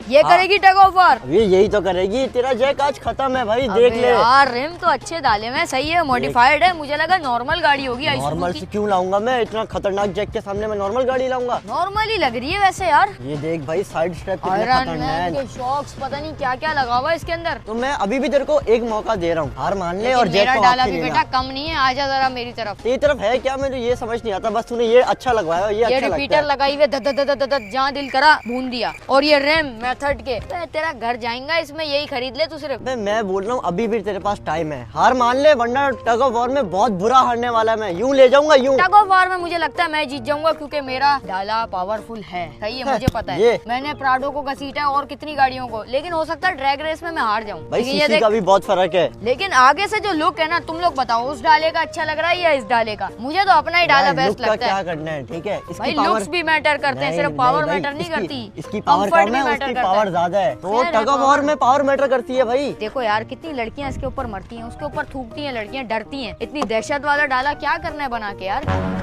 ये करेगी tug of war? ये यही तो करेगी। तेरा जैक आज खत्म है भाई, देख ले यार। रिम तो अच्छे डाले में, सही है, मॉडिफाइड है। मुझे लगा नॉर्मल गाड़ी होगी। नॉर्मल से क्यों लाऊंगा मैं? इतना खतरनाक जैक के सामने मैं नॉर्मल गाड़ी लाऊंगा? नॉर्मल ही लग रही है वैसे यार। ये देख भाई, साइड स्टेप कितने आयरन खतरनाक मैन के शॉक्स, पता नहीं क्या क्या लगा हुआ है इसके अंदर। तो मैं अभी भी तेरे को एक मौका दे रहा हूँ, हार मान ले और जैक मेरा को डाला आपके भी लेना। बेटा कम नहीं है, आजा जरा मेरी तरफ। तेरी तरफ है क्या? मुझे ये समझ नहीं आता, बस तूने ये अच्छा लगवाया, ये अच्छा लगता रिपीटर है। लगाई हुई, जहाँ दिल करा भून दिया। और ये रैम मेथड के, तेरा घर जाएगा इसमें, यही खरीद ले तू सिर्फ। मैं बोल रहा हूँ अभी भी तेरे पास टाइम है, हार मान ले, वरना टग ऑफ वॉर में बहुत बुरा हारने वाला है। मैं यूं ले जाऊंगा, यूं। टग ऑफ वॉर में मुझे लगता है मैं जीत जाऊंगा, क्योंकि मेरा डाला पावरफुल है। सही है, मुझे पता है। मैंने प्राडो को घसीटा है और कितनी गाड़ियों को, लेकिन हो सकता है ड्रैग रेस में मैं हार जाऊँ। भाई सीसी का भी बहुत फर्क है। लेकिन आगे से जो लुक है ना, तुम लोग बताओ उस डाले का अच्छा लग रहा है या इस डाले का? मुझे तो अपना ही डाला बेस्ट लगता है। क्या करना है, ठीक है। भाई लुक्स भी मैटर करते हैं, सिर्फ पावर मैटर नहीं करती। इसकी पावर कम है, उसकी पावर ज्यादा है, तो टग ऑफ वॉर में पावर मैटर करती है भाई। देखो यार, कितनी लड़कियां इसके ऊपर मरती हैं, उसके ऊपर थूकती हैं, लड़कियां डरती हैं। इतनी दहशत वाला डाला क्या करना है बना के यार।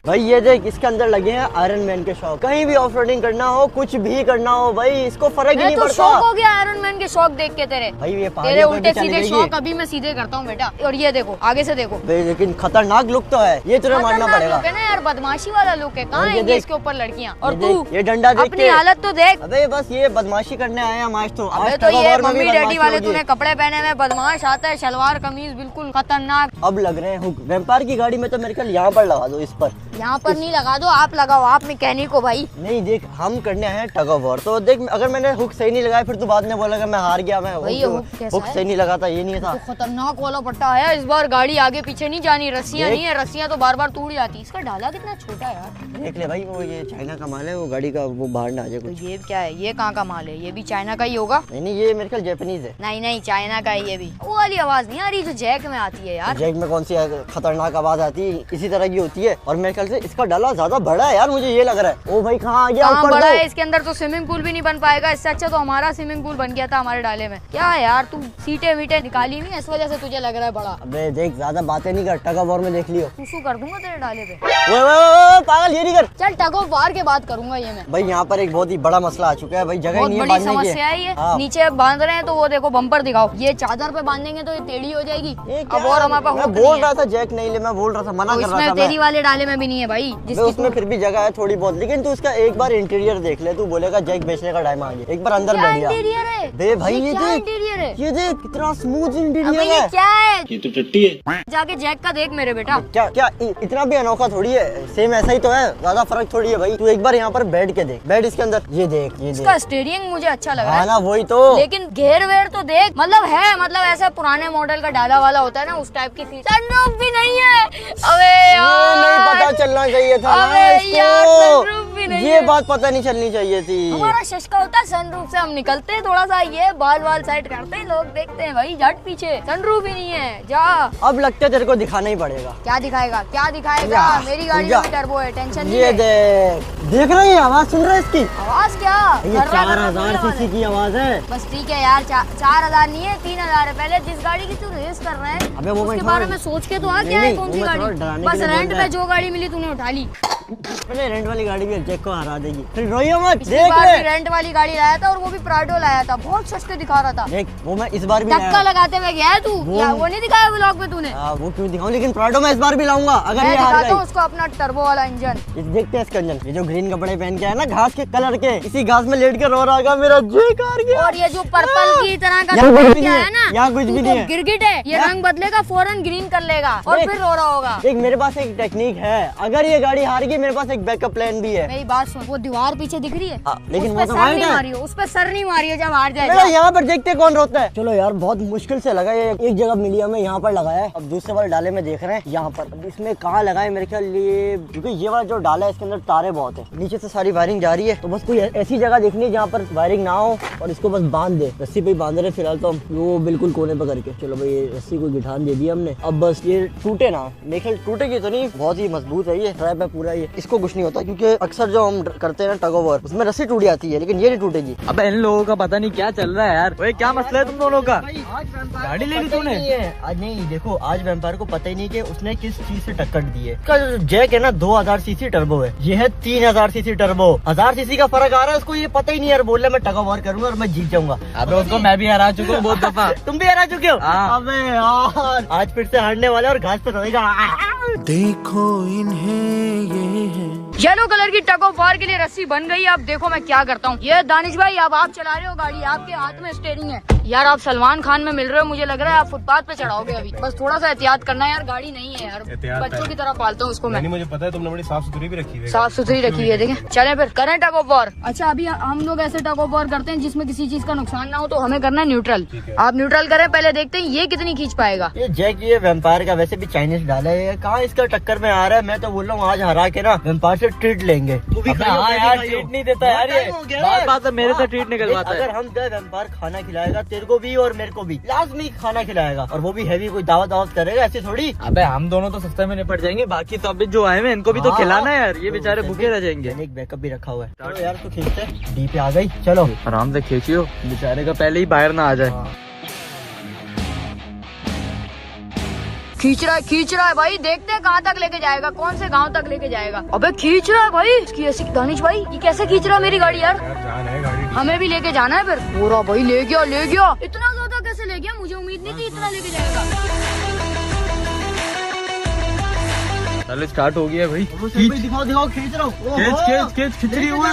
भाई ये देख, इसके अंदर लगे हैं आयरन मैन के शॉक। कहीं भी ऑफ रोडिंग करना हो, कुछ भी करना हो भाई, इसको फर्क ही नहीं पड़ता। शौक हो गया आयरन मैन के शौक देख के तेरे। भाई ये तेरे उल्टे सीधे शौक अभी मैं सीधे करता हूँ बेटा। और ये देखो, आगे से देखो। लेकिन खतरनाक लुक तो है, ये तुझे मानना पड़ेगा। लुक है ना यार, बदमाशी वाला लुक है। कहाँ है इसके ऊपर लड़कियाँ? और तू ये डंडा देख अपनी हालत तो देख। अबे बस ये बदमाशी करने आए हम आज। तो ये मम्मी डैडी वाले तूने कपड़े पहने हुए, बदमाश आता है, शलवार कमीज बिल्कुल खतरनाक। अब लग रहे हैं हुक। वेम्पायर की गाड़ी में तो मेरे ख्याल यहाँ पर लगा दो, इस पर। यहाँ पर नहीं लगा दो, आप लगाओ, आप मैकेनिक हो भाई। नहीं देख, हम करने आए हैं टग ऑफ वॉर, तो देख अगर मैंने हुक सही नहीं लगाया फिर तू बाद में बोलेगा मैं हार गया। मैं हुक सही नहीं लगाता, ये नहीं था। तो खतरनाक वाला पट्टा है इस बार। गाड़ी आगे पीछे नहीं जानी, रस्सियाँ नहीं है, रस्सियाँ तो बार बार टूट जाती। इसका डाला कितना छोटा है यार। देख ले भाई, वो ये चाइना का माल है, वो गाड़ी का वो बाहर ना आ जाए कुछ। ये क्या है? ये कहाँ का माल है? ये भी चाइना का ही होगा। नहीं, ये मेरे ख्याल जापानीज है। नहीं, चाइना का है ये भी। वो वाली आवाज नहीं आ रही जो जैक में आती है यार। जैक में कौन सी खतरनाक आवाज आती है? इसी तरह की होती है। और मेरे ख्याल से इसका डाला ज्यादा बड़ा है यार, मुझे ये लग रहा है। ओ भाई कहाँ आ गया? बड़ा है, इसके अंदर तो स्विमिंग पूल भी नहीं बन पाएगा। इससे अच्छा तो हमारा स्विमिंग पूल बन गया था हमारे डाले में। क्या है यार, तू सीटें वीटें निकाली नहीं, इस वजह से तुझे लग रहा है बड़ा। अबे देख, ज्यादा बातें नहीं कर, टग ऑफ वॉर में देख लियो। सुसु कर दूंगा तेरे डाले पे। पागल, ये नहीं कर। चल टग ऑफ वॉर के बात करूंगा ये मैं। भाई यहाँ पर एक बहुत ही बड़ा मसला आ चुका है भाई, जगह नहीं है बड़ी समस्या है ये। नीचे बांध रहे हैं तो वो देखो बम्पर दिखाओ, ये चादर पे बांधेंगे तो ये टेढ़ी हो जाएगी। अब और हमारे पास मैं बोल रहा था जैक नहीं ले, मैं बोल रहा था, मना कर रहा था। तेरी वाले डाले में भी नहीं है भाई, उसमें फिर भी जगह है थोड़ी बहुत। लेकिन तू इसका एक बार इंटीरियर देख ले, तू बोलेगा जैक बेचने का टाइम आ गया। एक बार अंदर बैठ गया। बे भाई ये देख, ये देख कितना स्मूथ इंटीरियर है। क्या है? ये तो टट्टी है। जाके जैक का देख मेरे बेटा। क्या इतना भी अनोखा थोड़ी है, सेम ऐसा ही तो है, ज्यादा फर्क थोड़ी है भाई। तू एक बार यहाँ पर बैठ के देख, बैठ इसके अंदर, ये देख, ये इसका स्टीयरिंग मुझे अच्छा लगा है ना, वही तो। लेकिन घेर वेर तो देख, मतलब है, मतलब ऐसा पुराने मॉडल का डाला वाला होता है ना, उस टाइप की फील। सनरूफ भी नहीं है। अबे यार, नहीं पता चलना चाहिए था ना इसको, ये बात पता नहीं चलनी चाहिए थी। हमारा शशका होता है सनरूफ से, हम निकलते हैं थोड़ा सा, ये बाल वाल साइड करते हैं, लोग देखते हैं भाई झट पीछे। सनरूफ ही नहीं है। जा, अब लगता है तेरे को दिखाना ही पड़ेगा। क्या दिखाएगा? क्या दिखाएगा? मेरी गाड़ी में टर्बो है, टेंशन नहीं। ये देख रही है, आवाज सुन रहा है इसकी? आवाज क्या? ये 4000 सीसी की आवाज है। बस ठीक है यार, 4000 नहीं है, 3000 है। पहले जिस गाड़ी की तू रेस कर रहा है, अबे वो उसके बारे में सोच के तो आ, क्या है कौन सी गाड़ी? बस रेंट पे जो गाड़ी मिली तूने उठा ली। रेंट वाली गाड़ी भी जैक को हरा देगी, फिर रोइयो मत। देख ले, रेंट वाली गाड़ी लाया था और वो भी प्राडो लाया था, बहुत सस्ते दिखा रहा था। देख वो मैं इस बार भी धक्का लगाते हुए गया है तू, वो नहीं दिखाया व्लॉग में तूने? वो क्यों दिखाऊं, लेकिन प्राडो मैं इस बार भी लाऊंगा अगर ये हार गई। उसको अपना टर्बो वाला इंजन देखते हैं इसका इंजन। ये जो ग्रीन कपड़े पहन के है ना, घास के कलर के, इसी घास में लेट के रो रहा है मेरा जैक हार गया। और ये जो पर्पल की तरह का क्या है ना, यहाँ कुछ भी नहीं है, गिरगिट है, ये रंग बदलेगा फौरन ग्रीन कर लेगा और फिर रो रहा होगा। देख मेरे पास एक टेक्निक है, अगर ये गाड़ी हार गई मेरे पास एक बैकअप प्लान भी है। मेरी बात सुन, वो दीवार पीछे दिख रही है, लेकिन वो तो उस पर सर नहीं मारी हो जब हार जाएगा। यहाँ पर देखते कौन रोता है। चलो यार, बहुत मुश्किल से लगा, ये एक जगह मिली हमें, यहाँ पर लगाया है। अब दूसरे वाले डाले में देख रहे हैं यहाँ पर, अब इसमें कहाँ लगाए मेरे ख्याल, ये क्योंकि ये वाला जो डाला है इसके अंदर तारे बहुत है, नीचे से सारी वायरिंग जा रही है, तो बस कोई ऐसी जगह देखनी है जहाँ पर वायरिंग ना हो और इसको बस बांध दे। रस्सी पे बांध रहे फिलहाल तो हम, वो बिल्कुल कोने पे करके। चलो भाई, रस्सी को गिठान दे दी हमने, अब बस ये टूटे ना, मेरे ख्याल टूटेगी तो नहीं, बहुत ही मजबूत है ये, ट्रैप है पूरा ये, इसको कुछ नहीं होता क्योंकि अक्सर जो हम करते हैं ना टग ऑफ वॉर, उसमें रस्सी टूट जाती है, लेकिन ये नहीं टूटेगी। अब इन लोगों का पता नहीं क्या चल रहा है यार। ओए क्या मसला है तुम दोनों का? गाड़ी ले ली तूने? आज नहीं, देखो आज वेम्पायर को पता ही नहीं कि उसने किस चीज से टक्कर दी है। इसका जैक है ना 2000 सीसी टर्बो है, ये है 3000 सीसी टर्बो। 1000 सीसी का फर्क आ रहा है, उसको ये पता ही नहीं यार। बोल रहा मैं टग ऑफ वॉर करूंगा और मैं जीत जाऊंगा। अबे उसको मैं भी हरा चुका हूँ बहुत दफा। तुम भी हरा चुके हो? हाँ। अबे यार आज फिर से हारने वाले और घास पे रहेगा। देखो इन्हें ये है। येलो कलर की टग ऑफ वॉर के लिए रस्सी बन गई। अब देखो मैं क्या करता हूँ। ये दानिश भाई अब आप चला रहे हो गाड़ी, आपके हाथ में स्टीयरिंग है। यार आप सलमान खान में मिल रहे हो, मुझे लग रहा है आप फुटपाथ पे चढ़ाओगे अभी। बस थोड़ा सा एहतियात करना है यार, गाड़ी नहीं है यार, बच्चों की तरह पालता हूँ उसको मैं। मुझे पता है तुमने बड़ी साफ सुथरी भी रखी है। साफ सुथरी रखी है, देखें। चले फिर करें टग ऑफ वॉर। अच्छा अभी हम लोग ऐसे टग ऑफ वॉर करते हैं जिसमें किसी चीज का नुकसान ना हो, तो हमें करना है न्यूट्रल। आप न्यूट्रल करें, पहले देखते हैं ये कितनी खींच पाएगा। ये जैक ये वेम्पायर का वैसे भी चाइनीज डाला है, कहाँ इसका टक्कर में आ रहा है। मैं तो बोल रहा हूँ आज हरा के ना वेम्पायर से ट्रीट लेंगे। हाँ यार ट्रीट नहीं देता यार ये। बात है मेरे से ट्रीट निकलवाता है। अगर हम गए वेम्पायर खाना खिलाएगा तेरे को भी और मेरे को भी, लाजमी खाना खिलाएगा, और वो भी हैवी, कोई दावत करेगा ऐसे थोड़ी। अबे हम दोनों तो सस्ते में निपट जाएंगे, बाकी तो अभी जो आए हैं इनको भी तो खिलाना है यार, ये बेचारे भूखे रह जाएंगे। एक बैकअप भी रखा हुआ है। चलो यार तो खींचते, डी पे आ गई, चलो आराम से खींचियो, बेचारे का पहले ही बाहर ना आ जाए। खींच रहा है भाई, देखते हैं कहाँ तक लेके जाएगा, कौन से गांव तक लेके जाएगा। अबे खींच रहा है भाई, इसकी ऐसी दानिश भाई ये कैसे खींच रहा है मेरी गाड़ी यार। जान है गाड़ी, हमें भी लेके जाना है फिर। पूरा भाई ले गया। इतना ज्यादा कैसे ले गया, मुझे उम्मीद नहीं थी इतना लेके जाएगा। चलो स्टार्ट हो गया भाई। दिखाओ खींच रहा हूँ। खिचड़ी हुई।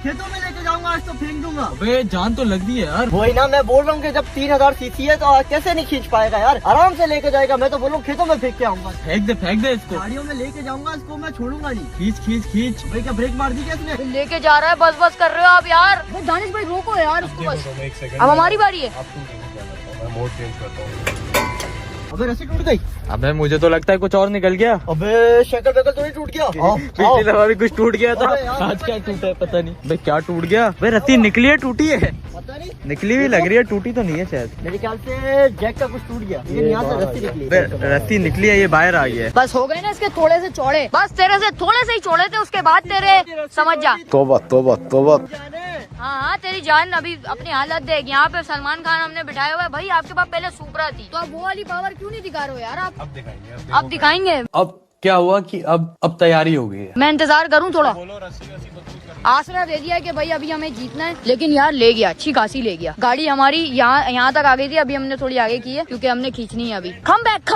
खेतों में लेके जाऊंगा आज तो फेंक दूंगा। अबे जान तो लग रही है यार। वही ना मैं बोल रहा हूँ कि जब 3000 सीसी है तो आज कैसे नहीं खींच पाएगा यार, आराम से लेके जाएगा। मैं तो बोल रहा हूँ खेतों में फेंक के आऊंगा। फेंक दे इसको। गाड़ियों में लेके जाऊंगा इसको, मैं छोड़ूंगा नहीं। खींच। भाई क्या ब्रेक मार दी क्या इसने? लेके जा रहा है, बस कर रहे हो आप यार। दानिश भाई रोको यार उसको बस। एक सेकंड, अब हमारी बारी है। अब तुम टेंशन क्या करता हूँ, मैं मोड चेंज करता हूँ। अबे रस्सी टूट गई। अबे मुझे तो लगता है कुछ और निकल गया। अबे शक्ल तो नहीं टूट गया। पिछली दफा भी कुछ टूट गया था, अबे यार, आज क्या टूटा है पता नहीं। भाई क्या टूट गया? भाई रस्सी निकली है टूटी है? पता नहीं, निकली हुई लग रही है, टूटी तो नहीं है शायद। मेरे ख्याल से जैक का कुछ टूट गया, लेकिन यहाँ से रस्सी निकली। रस्सी निकली है, ये बाहर आ गई है। बस हो गए ना इसके थोड़े से चौड़े, बस तेरे से थोड़े से ही चौड़े थे, उसके बाद तेरे समझ जा। तोबा। हाँ तेरी जान अभी अपनी हालत देख। यहाँ पे सलमान खान हमने बिठाया हुआ है भाई, आपके पास पहले सुपरा थी, तो अब वो वाली पावर क्यों नहीं दिखा रहे हो यार आप? अब दिखाएंगे, अब दिखाएंगे। अब क्या हुआ कि अब तैयारी हो गई है। मैं इंतजार करूँ थोड़ा। बोलो रस्सी सब कुछ कर। आसरा दे दिया है कि भाई अभी हमें जीतना है, लेकिन यार ले गया, अच्छी खासी ले गया। गाड़ी हमारी यहाँ तक आ गई थी, अभी हमने थोड़ी आगे की है क्योंकि हमने खींचनी है अभी। Come back.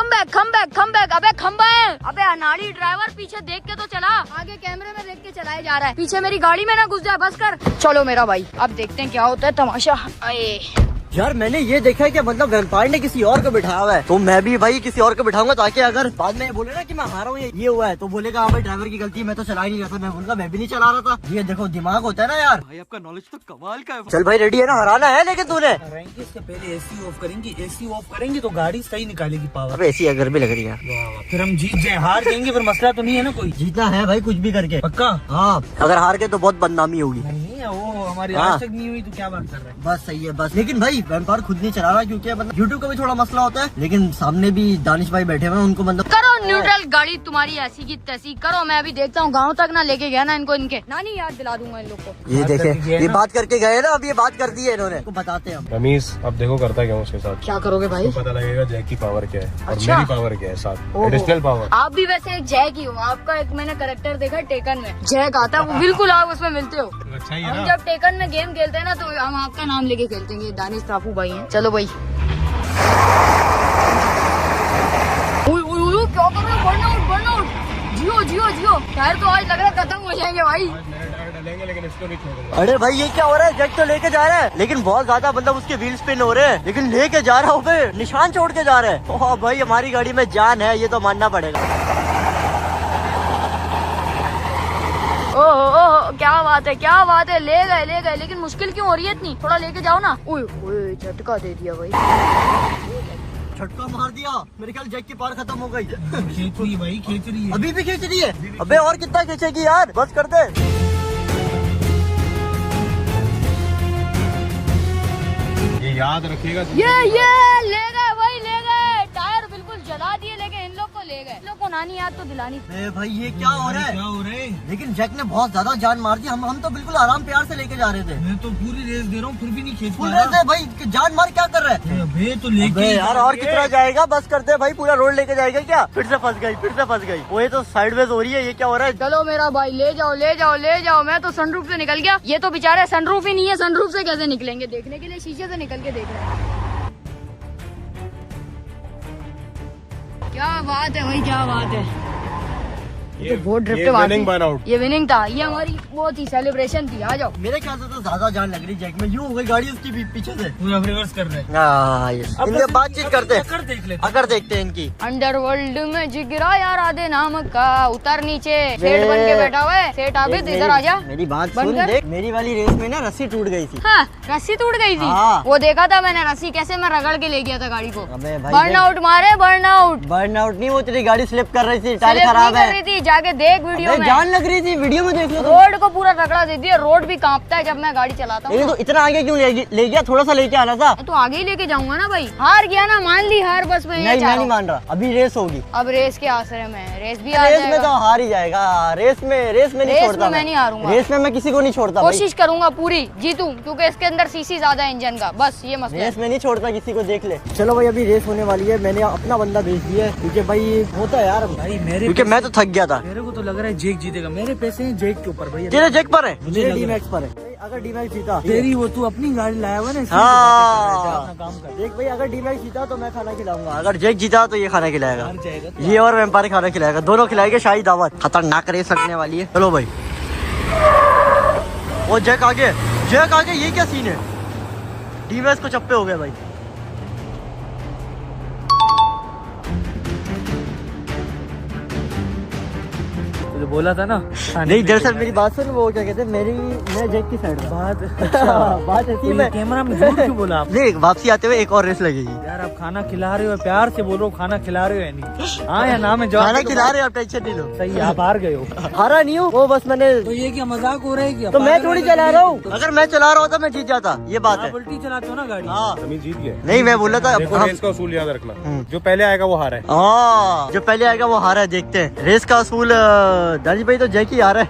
अबे खम्बा है, अबे अनाड़ी ड्राइवर पीछे देख के तो चला, आगे कैमरे में देख के चलाया जा रहा है, पीछे मेरी गाड़ी में ना घुस जाए, बस कर। चलो मेरा भाई, अब देखते हैं क्या होता है तमाशा। आए यार मैंने ये देखा है कि मतलब वेम्पायर ने किसी और को बिठाया हुआ है, तो मैं भी भाई किसी और को बिठाऊंगा, ताकि अगर बाद में बोले ना कि मैं हारा हूँ ये हुआ है, तो बोलेगा हाँ भाई ड्राइवर की गलती है, मैं तो चला ही नहीं रहा था। मैं बोलूंगा मैं भी नहीं चला रहा था। ये देखो दिमाग होता है ना यार। भाई आपका नॉलेज तो कमाल का है। चल भाई रेडी है ना, हराना है लेकिन तूने। इससे पहले एसी ऑफ करेंगे तो गाड़ी सही निकालेगी पावर। अब ऐसी अगर भी लग रही है, फिर हम जीत जाए, हार जाएंगे फिर मसला तो नहीं है ना कोई। जीतना है भाई कुछ भी करके, पक्का? हाँ अगर हार गए तो बहुत बदनामी होगी। नहीं है वो हमारी हाँ। आज तक नहीं हुई, तो क्या बात कर रहे हैं। बस सही है बस। लेकिन भाई वेम्पायर खुद नहीं चला रहा क्योंकि मतलब यूट्यूब का भी थोड़ा मसला होता है, लेकिन सामने भी दानिश भाई बैठे हुए हैं, उनको मतलब करो न्यूट्रल। गाड़ी तुम्हारी ऐसी की तैसी करो, मैं अभी देखता हूँ गाँव तक ना लेके गया ना इनको, इनके नानी याद दिला दूंगा इन लोग को। ये देखे ये बात करके गए ना, अब ये बात कर दी है इन्होंने, तो बताते हैं हम। रमीज अब देखो करता क्या हूँ उसके साथ। क्या करोगे भाई? पता लगेगा जैक की पावर क्या है और अच्छा। मेरी पावर क्या है, साथ ओहो। Additional power. आप भी वैसे एक जैक ही हो, आपका एक मैंने करेक्टर देखा टेकन में, जैक आता है वो बिल्कुल आप उसमें मिलते हो। अच्छा ही है हम ना। जब टेकन में गेम खेलते हैं ना तो हम आपका नाम लेके खेलते हैं, दानिश टापू भाई हैं। चलो भाई क्या कर रहे हो? बर्नआउट जियो। टायर तो आज लग रहा है खत्म हो जाएंगे भाई। मेरे टायर डलेंगे लेकिन इसको नहीं छोड़ूंगा। अरे भाई ये क्या हो रहा है? जैक तो लेके जा रहा है लेकिन बहुत ज्यादा मतलब उसके व्हील स्पिन हो रहे हैं, लेकिन लेके जा रहा हूँ, निशान छोड़ के जा रहा है। ओह भाई हमारी गाड़ी में जान है, ये तो मानना पड़ेगा। ओह क्या बात है, ले गए, लेकिन मुश्किल क्यों हो रही है इतनी? थोड़ा लेके जाओ ना। ओए झटका दे दिया भाई, झटका मार दिया, मेरे ख्याल जैक की पावर खत्म हो गई। खींच रही है भाई, खींच रही है। अभी भी खींच रही है? अबे और कितना खींचेगी यार, बस कर दे। ये याद रखिएगा। ये ले गए भाई, टायर बिल्कुल जला दिए, लेकिन इन लोग को ले गए। इन लोग को नानी याद तो दिलानी। भाई ये क्या हो रहा है? क्या हो रहा है? लेकिन जैक ने बहुत ज्यादा जान मार दी। हम तो बिल्कुल आराम प्यार से लेके जा रहे थे। मैं तो पूरी रेस दे रहा हूँ फिर भी नहीं खींच फुल पा रेस है भाई, जान मार क्या कर रहा है? अबे तो लेके यार और कितना जाएगा, बस करते हैं भाई, पूरा रोड लेके जाएगा क्या? फिर से फंस गई। वो ये तो साइडवेज हो रही है, ये क्या हो रहा है? चलो मेरा भाई ले जाओ। मैं तो सनरूफ से निकल गया, ये तो बेचारे सनरूफ ही नहीं है, सनरूफ से कैसे निकलेंगे? देखने के लिए शीशे से निकल के देख रहे हैं। क्या बात है भाई, क्या बात है। ये तो बहुत ड्रिफ्ट winning burn out। ये विनिंग था, ये हमारी बहुत ही सेलिब्रेशन थी। आ जाओ। मेरे ख्याल से तो ज्यादा जान लग रही जैक में। यूं हो गई गाड़ी उसकी पीछे से। पूरा रिवर्स कर रहे हैं। इनके बातचीत करते हैं, कर देख लेते अगर देखते हैं इनकी। अंडरवर्ल्ड में जिगरा यार आधे नाम का, उतर नीचे सेठ बन के बैठा हुआ है। सेठ आबिद इधर आ जा। मेरी बात सुन, बनकर। देख मेरी वाली रेस में ना रस्सी टूट गई थी। हाँ, रस्सी टूट गई थी। हाँ। वो देखा था मैंने, रस्सी कैसे मैं रगड़ के ले गया था गाड़ी को। अबे भाई बर्नआउट मारे, बर्नआउट नहीं, वो तेरी गाड़ी स्लिप कर रही थी, टायर खराब है। रही थी, जाके देख वीडियो में। जान लग रही थी, वीडियो में देख लो। रोड को पूरा रगड़ा देती है, रोड भी कांपता है जब मैं गाड़ी चलाता हूँ। लेकिन तो इतना आगे क्यों ले गया? थोड़ा सा लेके आना था। तो आगे ही लेके जाऊंगा ना भाई। हार गया ना, मान ली हार, बस मैं नहीं, मैं नहीं मान रहा। अभी रेस होगी। अब रेस के आसरे में रेस भी आ रेस में तो जाएगा। हार ही जाएगा। रेस में नहीं छोड़ता मैं नहीं हारूंगा। रेस में मैं किसी को नहीं छोड़ता भाई। कोशिश करूंगा पूरी जीतूं, क्योंकि इसके अंदर सीसी ज्यादा है इंजन का, बस ये मसला है। रेस में नहीं छोड़ता किसी को, देख ले। चलो भाई अभी रेस होने वाली है। मैंने अपना बंदा भेज दिया है, क्योंकि भाई होता है यार भाई मेरे क्योंकि मैं तो थक गया था। मेरे को तो लग रहा है जेक जीतेगा। मेरे पैसे हैं जेक के ऊपर भैया। तेरे जैक पर है, मुझे मेरे लग डीमैक्स पर है। अगर डीमैक्स जीता तेरी वो तू अपनी गाड़ी लाया हुआ ना, इसलिए हाँ। तो बातें कर रहा है, जा अपना काम कर। देख भाई, अगर डीमैक्स जीता तो मैं खाना खिलाऊंगा, अगर जैक जीता तो ये खाना खिलाएगा। हार जाएगा तो ये और वेम्पायर खाना खिलाएगा, दोनों खिलाएंगे। शाही दावत खतरनाक रेस लगने वाली है। चलो भाई, वो जैक आगे, ये क्या सीन है? डीमैक्स को चप्पे हो गए भाई। तो बोला था ना। नहीं दरअसल मेरी बात सुन, वो क्या कहते हैं, मैं जैक की साइड बात बात ऐसी ये कैमरा में झूठ क्यों बोला आप? नहीं, वापसी आते हुए एक और रेस लगेगी। यार आप खाना खिला रहे हो, प्यार से बोलो खाना खिला रहे हो या नहीं? हाँ या ना में जवाब खाना दो। खिला रहे हो, आप टेंशन नहीं लो। सही, आप हार गए हो। हारा नहीं हूँ, वो बस मैंने तो ये क्या मजाक हो रहा है क्या? तो मैं थोड़ी चला रहा हूँ। अगर मैं चला रहा होता मैं जीत जाता, ये बात है। आप उल्टी चलाते हो ना गाड़ी। हाँ अभी जीत गए। नहीं, मैं बोला था देखो रेस का उसूल याद रखना, जो पहले आएगा वो हारा है। हाँ, जो पहले आएगा वो हारा है। देखते हैं रेस का असूल। दानिश भाई तो जैक ही आ रहा है।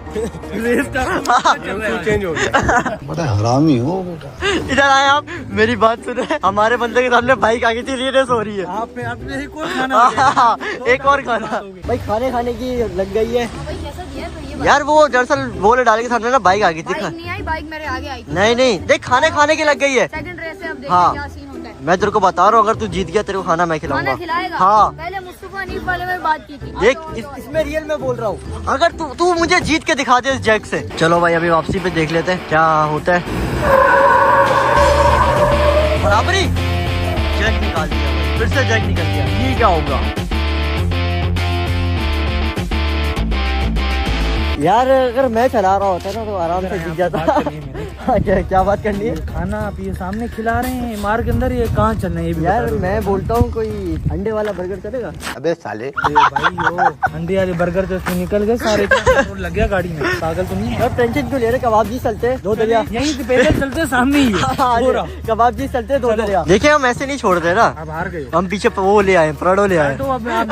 रेस का उसूल चेंज हो गया। बड़ा हरामी हो बेटा। इधर आए आप, मेरी बात सुने। हमारे बंदे के सामने बाइक आ गई थी, रेस हो रही है। आपने एक और खाना एक और खाना भाई, खाने की लग गई है भाई कैसा दिया फिर ये यार। वो दरअसल बोले डाले के सामने ना बाइक आ गई थी। बाइक नहीं आई, बाइक मेरे आगे आई। नहीं, देख खाने की लग गई है। सेकंड रेस है, अब देखते हाँ। हैं क्या सीन होता है। मैं तेरे को बता रहा हूँ, अगर तू जीत गया तेरे को खाना मैं खिलाऊंगा। खाना खिलाएगा। हाँ पहले मुस्तफा नीफ वाले में बात की थी। देख, इसमें रियल में बोल रहा हूँ। अगर तू मुझे जीत के दिखा दे इस जैक से। चलो भाई अभी वापसी पे देख लेते हैं क्या होता है। बराबरी, जैक निकाल दिया भाई, फिर से जैक निकल गया। ये क्या होगा यार? अगर मैं चला रहा होता ना तो आराम से जीत जाता। क्या बात करनी है? खाना आप ये सामने खिला रहे हैं, मार के अंदर ये कहाँ चलना है ये भी यार बता दो। मैं बोलता हूँ कोई अंडे वाला बर्गर चलेगा? अबे साले, अरे भाई यो अंडे वाले बर्गर तो इसमें निकल गए सारे। पेट्रोल लग गया गाड़ी में, पागल तो नहीं है? यार टेंशन क्यों ले रहे? कबाब जी चलते दो दरिया। यहीं से पैदल चलते सामने ही है। कबाब जी चलते दो दरिया। देखिए हम ऐसे नहीं छोड़ दे ना, आप हार गए हो। हम पीछे वो ले आए, पराठो ले आए। तो अब आप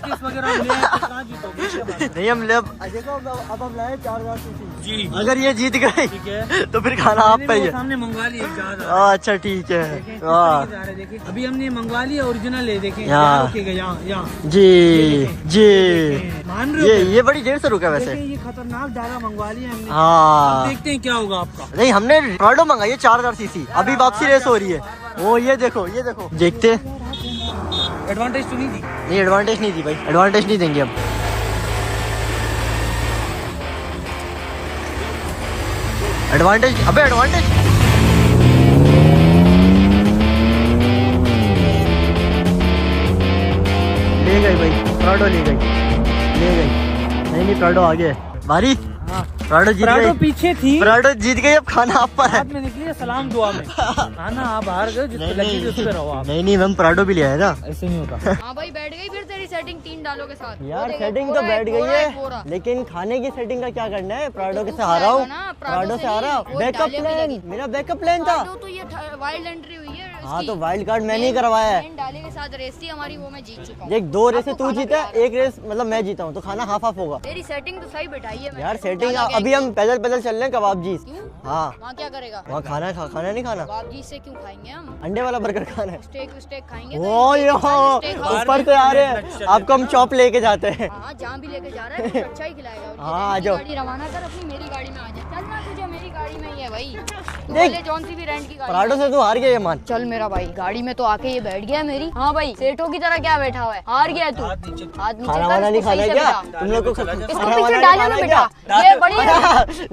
केस वगैरह ले आए तो कहाँ जीतोगे? नहीं हम ले, अब हम लाए 4000 जी अगर ये जीत गए ठीक है, तो फिर खाना आप पे ही है। सामने मंगवा लिए जहाज। अच्छा ठीक है। देखिए अभी हमने मंगवा लिया ओरिजिनल है। देखें यहाँ। यहाँ रुकेगा, यहाँ जी मान रहे हो? ये बड़ी देर से रुका वैसे। देखिए ये खतरनाक डाला मंगवा लिया हमने। हाँ अब देखते हैं क्या होगा आपका। नहीं, हमने पराठो मंगाई है 4000 सीसी। अभी वापसी रेस हो रही है। वो ये देखो देखते हैं। एडवांटेज तो नहीं दी? नहीं एडवांटेज नहीं दी भाई, एडवांटेज नहीं देंगे अब। एडवांटेज, अबे एडवांटेज ले गई भाई, पराठो ले गई। नहीं पराठो आगे है। भारी पराठो जीत पराठो गई, पीछे थी, पराठो जीत गई। अब खाना आप पर है। बाद में निकली सलाम दुआ में। खाना आप हार गए, जिस पे लगी थी उस पे रहो आप। नहीं हम पराठो भी ले आए ना। ऐसे नहीं होता। हाँ भाई बैठ गई फिर तेरी सेटिंग 3 डालों के साथ। यार वो देख, सेटिंग कोरा तो बैठ गई कोरा है, लेकिन खाने की सेटिंग का क्या करना है? पराठो के तो से हारा हूँ, ना, पराठो से हारा। वो बैकअप डाले भी प्लान, लगी। मेरा बैकअप प्लान था। तो ये वाइल्ड एंट्री हुई है हाँ तो वाइल्ड कार्ड मैंने ही करवाया है। मेन डाले के साथ रेस थी हमारी, वो मैं जीत चुका हूँ। देख 2 रेसें आपको तू खाना जीता, खिलाया। 1 रेस मतलब मैं जीता हूँ, तो खाना हाफ हाफ होगा। मेरी सेटिंग तो सही बैठाई है मैंने। यार सेटिंग डाला अभी गया। हम पैदल पैदल चल रहे हैं कबाब जी। क्यों? हाँ वहाँ क्या करेगा? वहाँ खाना नहीं खाना, बाप जी से क्यों खाएंगे हम? अंडे वाला बर्गर खाना है। स्टेक खाएंगे। ओ यो ऊपर से आ रहे हैं, आपको हम चॉप लेके जाते हैं। हाँ जहाँ भी लेके जा रहा है कुछ अच्छा ही खिलाएगा। हाँ, आ जाओ। गाड़ी रवाना कर अपनी, मेरी गाड़ी में आ जा। चल ना, तुझे मेरी गाड़ी में ही है भाई। तू देख। बोले जौन सी भी रेंट की गाड़ी। पराठों से तू हार गया ये मान। चल मेरा भाई, गाड़ी में तो आके ये बैठ गया है मेरी। हाँ भाई, सेठों की तरह क्या बैठा हुआ है? हार गया है तू। हाथ नीचे। हाथ नीचे खाना कर, वाना नहीं इसको खाना सही है से क्या बैठा। तुम लोग को? इसको खाना इसको वाना पीछे नहीं डालो खाना ना है बेटा, क्या? ये बड़ी है।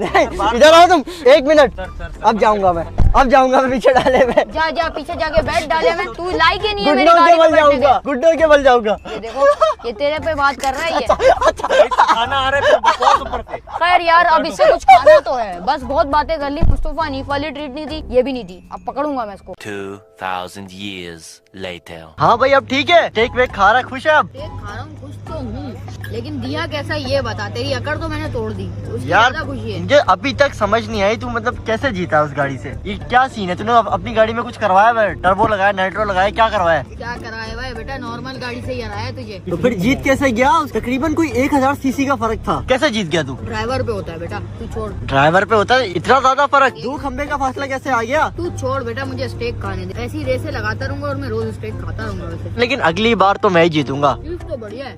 नहीं, इधर आओ तुम, 1 मिनट। अब जाऊंगा मैं पीछे डाले में। जा जा पीछे जाके बैठ डाले में। तू लायक ही नहीं है मेरी गुड्डों गाड़ी के में बल बैठने जाऊंगा, गुड्डों के बल जाऊंगा। के। ये देखो, ये तेरे पे बात कर रहा है ये। खाना आ रहा है, फिर बकवास ऊपर से। खैर यार, अब इससे कुछ खाना तो है। बस बहुत बातें कर ली। मुस्तफा हनीफ वाली ट्रीट नहीं दी, ये भी नहीं दी। अब पकड़ूंगा मैं इसको। 2000 years later. हाँ भाई अब ठीक है, टेक वेक खा रहा, खुश है अब? देख खा रहा हूँ, खुश तो हूँ, लेकिन दिया कैसा ये बता। तेरी अकड़ तो मैंने तोड़ दी, उसकी यार ज्यादा खुशी है। मुझे अभी तक समझ नहीं आई, तू मतलब कैसे जीता उस गाड़ी से? ये क्या सीन है? तूने अपनी गाड़ी में कुछ करवाया है? टर्बो लगाया, नाइट्रो लगाया, क्या करवाया? क्या कराया भाई बेटा, नॉर्मल गाड़ी से ही हराया तुझे। तो फिर जीत कैसे गया? तकरीबन कोई 1000 सीसी का फर्क था, कैसे जीत गया तू? ड्राइवर पे होता है बेटा, तू छोड़। ड्राइवर पे होता है इतना ज्यादा फर्क? 2 खंबे का फासला कैसे आ गया? तू छोड़ बेटा, मुझे स्टेक खाने दे। ऐसी रेसें लगाता रहूंगा और मैं रोज स्टेक खाता रहूंगा वैसे। लेकिन अगली बार तो मैं ही जीतूंगा। चीज तो बढ़िया है।